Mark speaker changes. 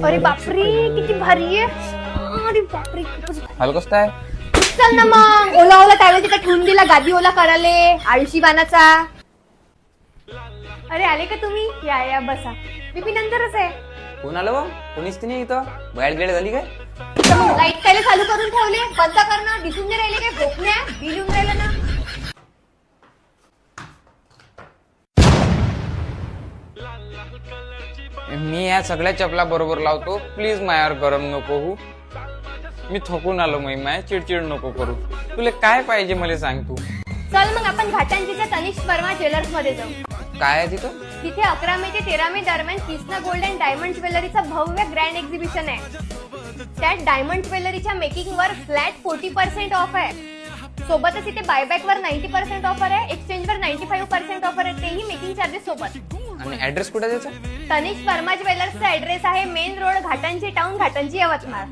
Speaker 1: अरे बापरे किती भारी आहे. अरे बापरे खूपच भारी.
Speaker 2: हॅलो कसं काय?
Speaker 1: चल ना मग ओला ओला त्यावेळेस तिथे ठेवून दिला गादी ओला कराले आळशी बानाचा. अरे आले का तुम्ही? या या बसा. मी नंतरच आहे.
Speaker 2: कोण आलं बा? कोणीच नाही इथं. बाहेर गेले झाली काय?
Speaker 1: लाईट काय चालू करून ठेवले? बंद कर ना. दिसून नाही राहिले काय? झोपण्या बिल येऊन राहिलं ना.
Speaker 2: मी या सगळ्या चपला बरोबर लावतो. प्लीज मायावर गरम नको हो. मी थकून आलो माया चिडचिड नको करू. तुला काय पाहिजे मला सांग तू.
Speaker 1: चल मग आपण घाटांचीच्या तनिष्क वर्मा ज्वेलर्स मध्ये जाऊ.
Speaker 2: काय आहे तिथं?
Speaker 1: तिथे 11 मे ते 13 मे दरम्यान कृष्णा गोल्ड अँड डायमंड ज्वेलरीचा भव्य ग्रँड एक्झिबिशन आहे. त्यात डायमंड ज्वेलरीच्या मेकिंग वर फ्लॅट 40% ऑफ आहे. सोबतच इथे बायबॅक वर 90% ऑफर आहे. एक्सचेंज वर 95% ऑफर आहे. तेही मेकिंग चार्जेस सोबत.
Speaker 2: आणि ऍड्रेस कुठे त्याचा?
Speaker 1: तनिष्क वर्मा ज्वेलर्सचा ऍड्रेस आहे मेन रोड घाटांची टाउन घाटांची यवतमाळ.